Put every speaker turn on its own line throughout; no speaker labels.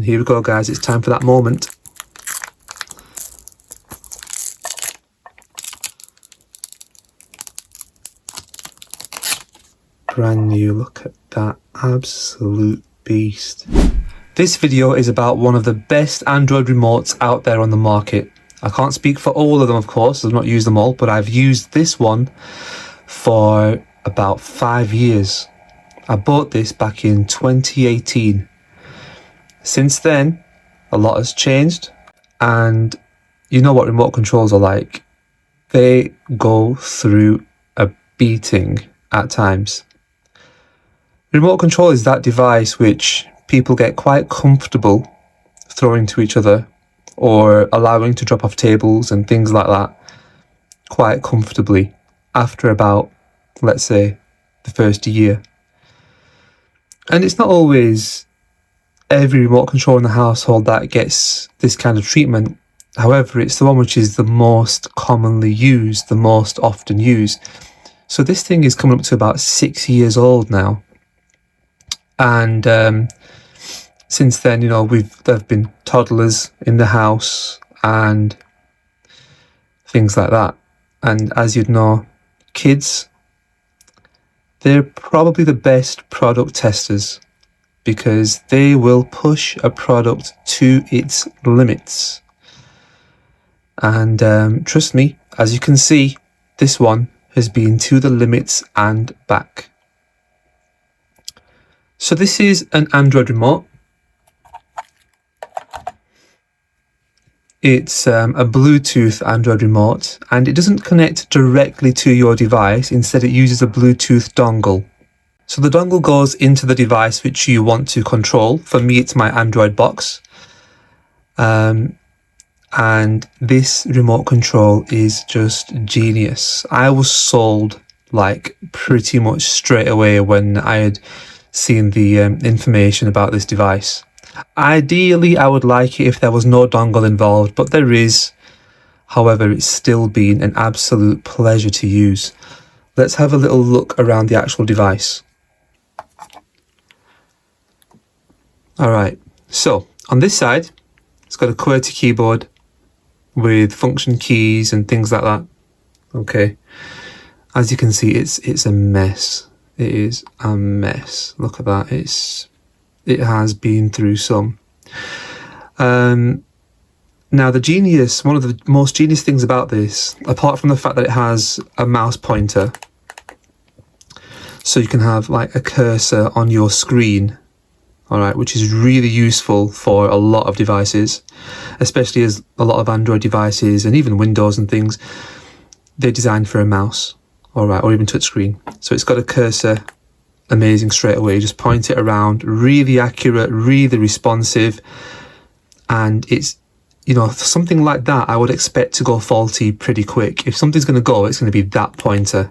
here we go, guys, it's time for that moment. Brand new, look at that absolute beast. This video is about one of the best Android remotes out there on the market. I can't speak for all of them, of course, I've not used them all, but I've used this one for about 5 years. I bought this back in 2018. Since then, a lot has changed, and you know what remote controls are like. They go through a beating at times. Remote control is that device which people get quite comfortable throwing to each other or allowing to drop off tables and things like that quite comfortably after about, let's say, the first year. And it's not always every remote control in the household that gets this kind of treatment. However, it's the one which is the most commonly used, the most often used. So this thing is coming up to about 6 years old now. And since then, you know, there have been toddlers in the house and things like that. And as you'd know, kids, they're probably the best product testers because they will push a product to its limits. And trust me, as you can see, this one has been to the limits and back. So this is an Android remote. It's a Bluetooth Android remote, and it doesn't connect directly to your device. Instead, it uses a Bluetooth dongle. So the dongle goes into the device which you want to control. For me, it's my Android box. And this remote control is just genius. I was sold like pretty much straight away when I had seen the information about this device. Ideally, I would like it if there was no dongle involved, but there is. However, it's still been an absolute pleasure to use. Let's have a little look around the actual device. Alright, so on this side, it's got a QWERTY keyboard with function keys and things like that. Okay, as you can see, it's a mess. It is a mess. Look at that. It has been through some. Now one of the most genius things about this, apart from the fact that it has a mouse pointer, so you can have like a cursor on your screen, all right, which is really useful for a lot of devices, especially as a lot of Android devices and even Windows and things, they're designed for a mouse, all right, or even touchscreen. So it's got a cursor, amazing straight away. You just point it around, really accurate, really responsive, and it's, you know, something like that I would expect to go faulty pretty quick. If something's going to go, it's going to be that pointer.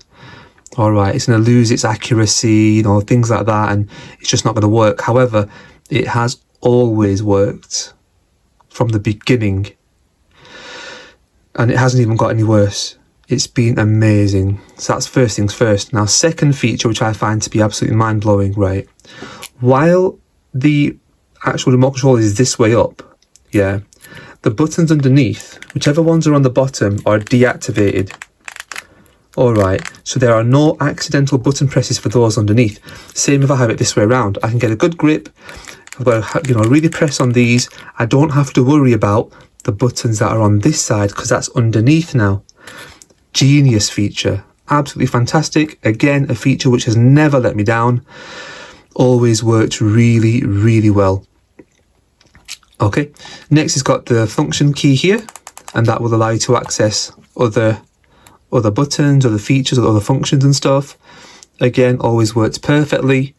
All right, it's going to lose its accuracy, you know, things like that, and it's just not going to work. However, it has always worked from the beginning, and it hasn't even got any worse. It's been amazing. So that's first things first. Now, second feature, which I find to be absolutely mind-blowing, right? While the actual remote control is this way up, yeah, the buttons underneath, whichever ones are on the bottom, are deactivated. All right, so there are no accidental button presses for those underneath. Same if I have it this way around. I can get a good grip. I've got to, you know, really press on these. I don't have to worry about the buttons that are on this side because that's underneath now. Genius feature, absolutely fantastic. Again, a feature which has never let me down. Always worked really, really well. Okay, next it's got the function key here, and that will allow you to access other buttons, other features, other functions and stuff. Again, always works perfectly.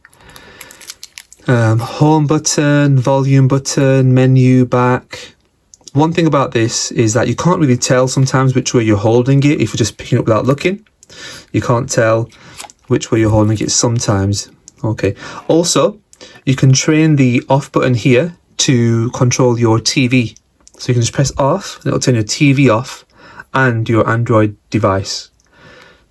Home button, volume button, menu, back. One thing about this is that you can't really tell sometimes which way you're holding it if you're just picking it up without looking. You can't tell which way you're holding it sometimes. Okay. Also, you can train the off button here to control your TV. So you can just press off, and it'll turn your TV off and your Android device.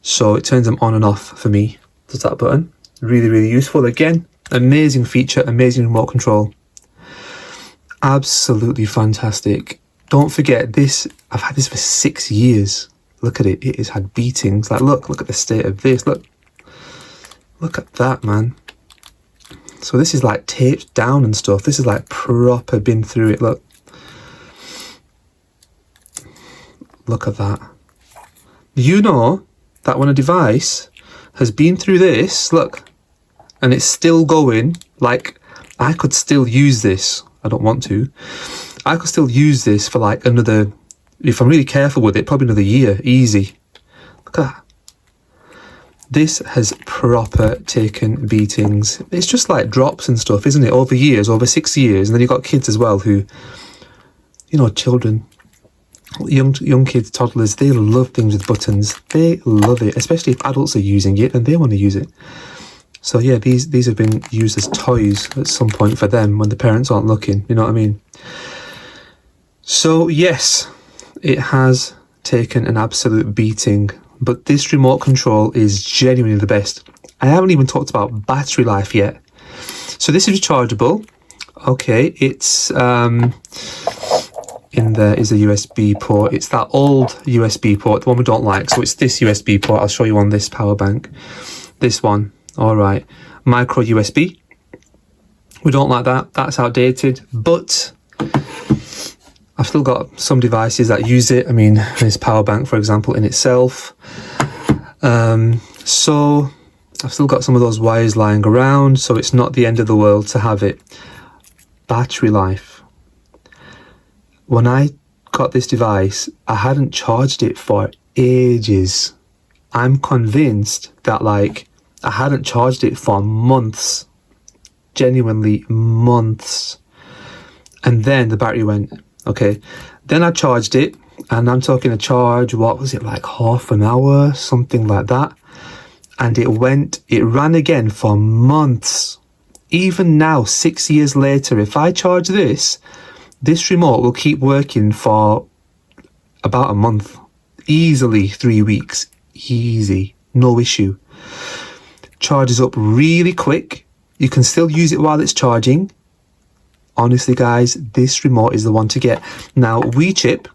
So it turns them on and off for me. Does that button. Really, really useful. Again, amazing feature, amazing remote control. Absolutely fantastic. Don't forget this, I've had this for 6 years. Look at it, it has had beatings. Like look at the state of this, look at that, man. So this is like taped down and stuff. This is like proper been through it, look at that. You know that when a device has been through this, look, and it's still going, like I could still use this. I don't want to. I could still use this for like another, if I'm really careful with it, probably another year, easy. Look at that. This has proper taken beatings. It's just like drops and stuff, isn't it? Over years, over 6 years. And then you've got kids as well who, you know, children, young kids, toddlers, they love things with buttons. They love it, especially if adults are using it and they want to use it. So yeah, these have been used as toys at some point for them when the parents aren't looking, you know what I mean? So yes, it has taken an absolute beating, but this remote control is genuinely the best. I haven't even talked about battery life yet. So this is rechargeable. Okay, it's in there is a USB port. It's that old USB port, the one we don't like. So it's this USB port. I'll show you on this power bank. This one. All right, micro USB. We don't like that. That's outdated. But I've still got some devices that use it. I mean, this power bank, for example, in itself. So I've still got some of those wires lying around. So it's not the end of the world to have it. Battery life. When I got this device, I hadn't charged it for ages. I'm convinced that like I hadn't charged it for months, genuinely months. And then the battery went, okay. Then I charged it, and I'm talking a charge, what was it, like half an hour, something like that. And it ran again for months. Even now, 6 years later, if I charge this remote will keep working for about a month. Easily 3 weeks, easy, no issue. Charges up really quick. You can still use it while it's charging. Honestly guys, this remote is the one to get. Now WeChip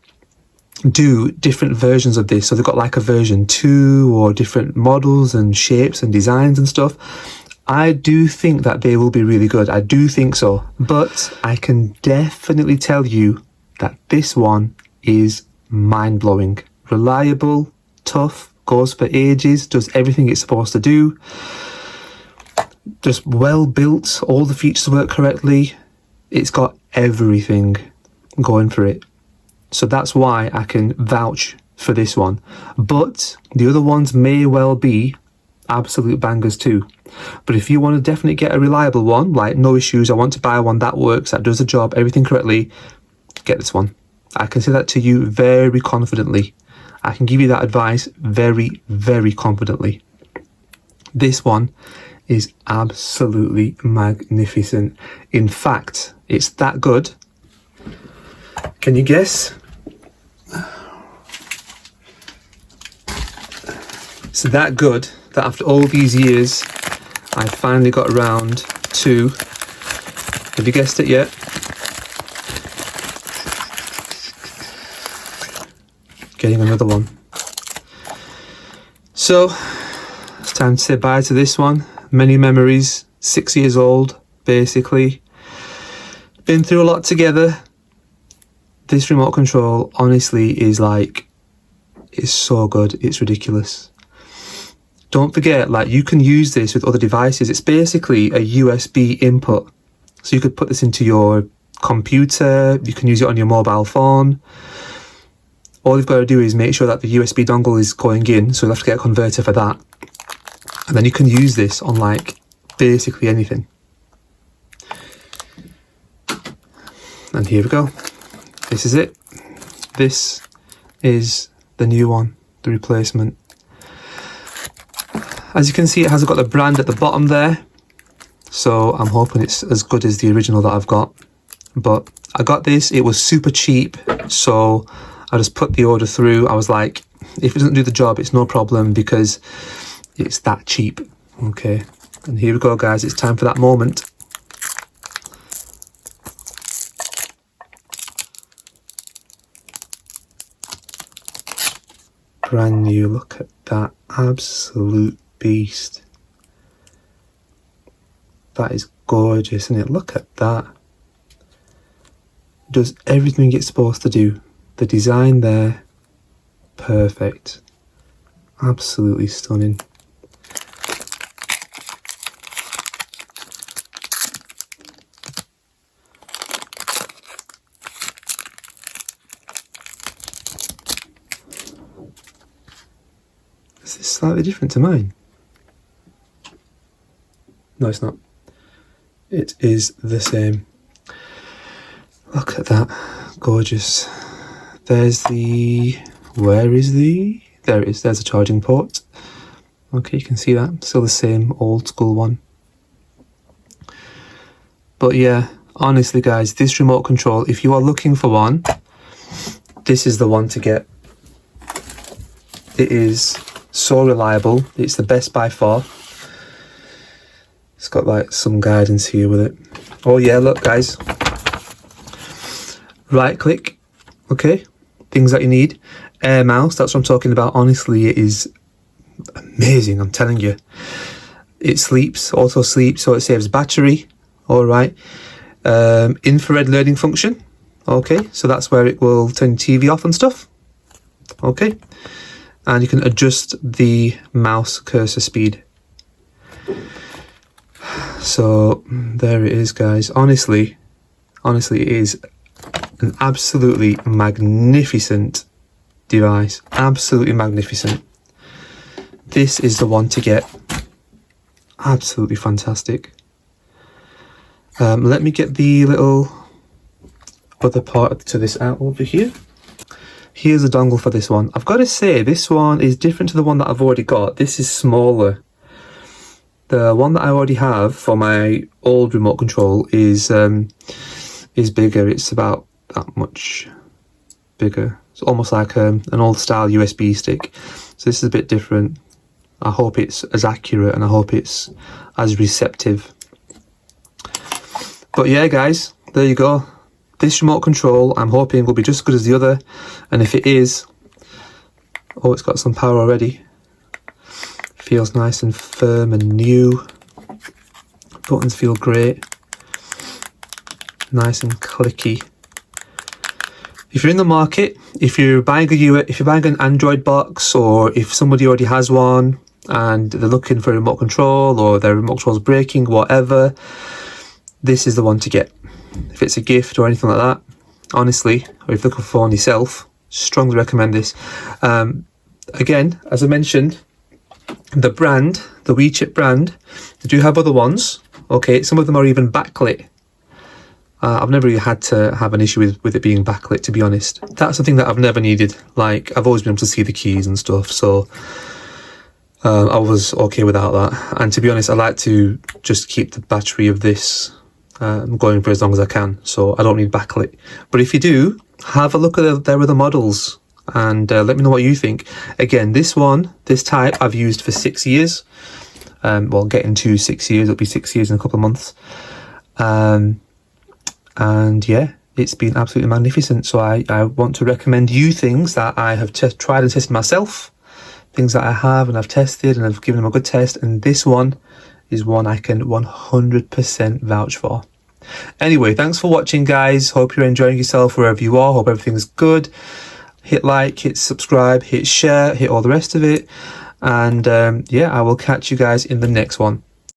do different versions of this, so they've got like a version 2 or different models and shapes and designs and stuff. I do think that they will be really good, I do think so, but I can definitely tell you that this one is mind-blowing. Reliable, tough, goes for ages, does everything it's supposed to do, just well built, all the features work correctly. It's got everything going for it. So that's why I can vouch for this one. But the other ones may well be absolute bangers too. But if you want to definitely get a reliable one, like no issues, I want to buy one that works, that does the job, everything correctly, get this one. I can say that to you very confidently. I can give you that advice very, very confidently. This one is absolutely magnificent. In fact, it's that good. Can you guess? It's that good that after all these years, I finally got around to, have you guessed it yet? Getting another one. So it's time to say bye to this one. Many memories, 6 years old basically, been through a lot together. This remote control honestly is like, it's so good, it's ridiculous. Don't forget, like, you can use this with other devices. It's basically a USB input, so you could put this into your computer, you can use it on your mobile phone. All you've got to do is make sure that the USB dongle is going in, so you'll have to get a converter for that. And then you can use this on like basically anything. And here we go. This is it. This is the new one, the replacement. As you can see, it has got the brand at the bottom there. So I'm hoping it's as good as the original that I've got. But I got this, it was super cheap, so I just put the order through. I was like, if it doesn't do the job, it's no problem because it's that cheap. Okay, and here we go guys, it's time for that moment. brand new. Look at that, absolute beast. That is gorgeous, isn't it? Look at that. Does everything it's supposed to do. The design there, perfect. Absolutely stunning. Is this slightly different to mine? No, it's not. It is the same. Look at that, gorgeous. There's the, where is the, there it is, there's a charging port. Okay, you can see that, still the same old school one. But yeah, honestly guys, this remote control, if you are looking for one, this is the one to get. It is so reliable, it's the best by far. It's got like some guidance here with it. Oh yeah, look guys. Right click, okay, things that you need. Air mouse, that's what I'm talking about. Honestly, it is amazing, I'm telling you. It sleeps, auto sleep, so it saves battery. All right. Infrared learning function. Okay, so that's where it will turn TV off and stuff. Okay, and you can adjust the mouse cursor speed. So there it is, guys. Honestly, it is an absolutely magnificent device. Absolutely magnificent. This is the one to get. Absolutely fantastic. Let me get the little other part to this out over here. Here's a dongle for this one. I've got to say, this one is different to the one that I've already got. This is smaller. The one that I already have for my old remote control is bigger. It's about that much bigger. It's almost like an old style USB stick. So this is a bit different. I hope it's as accurate and I hope it's as receptive. But yeah guys, there you go. This remote control I'm hoping will be just as good as the other, and if it is, oh, it's got some power already. Feels nice and firm and new. Buttons feel great. Nice and clicky. If you're in the market, if you're buying an Android box, or if somebody already has one and they're looking for a remote control, or their remote control's breaking, whatever, this is the one to get. If it's a gift or anything like that, honestly, or if you're looking for one yourself, strongly recommend this. Again, as I mentioned, the brand, the WeChip brand, they do have other ones. Okay, some of them are even backlit. I've never really had to have an issue with it being backlit, to be honest. That's something that I've never needed. Like, I've always been able to see the keys and stuff, so I was okay without that. And to be honest, I like to just keep the battery of this going for as long as I can, so I don't need backlit. But if you do, have a look at their other models and let me know what you think. Again, this type I've used for 6 years. Well, getting to 6 years, it'll be 6 years in a couple of months. And yeah, it's been absolutely magnificent. So I want to recommend you things that I have tried and tested myself, things that I have and I've tested and I've given them a good test, and this one is one I can 100% vouch for. Anyway, thanks for watching guys. Hope you're enjoying yourself wherever you are. Hope everything's good. Hit like, hit subscribe, hit share, hit all the rest of it. And yeah, I will catch you guys in the next one.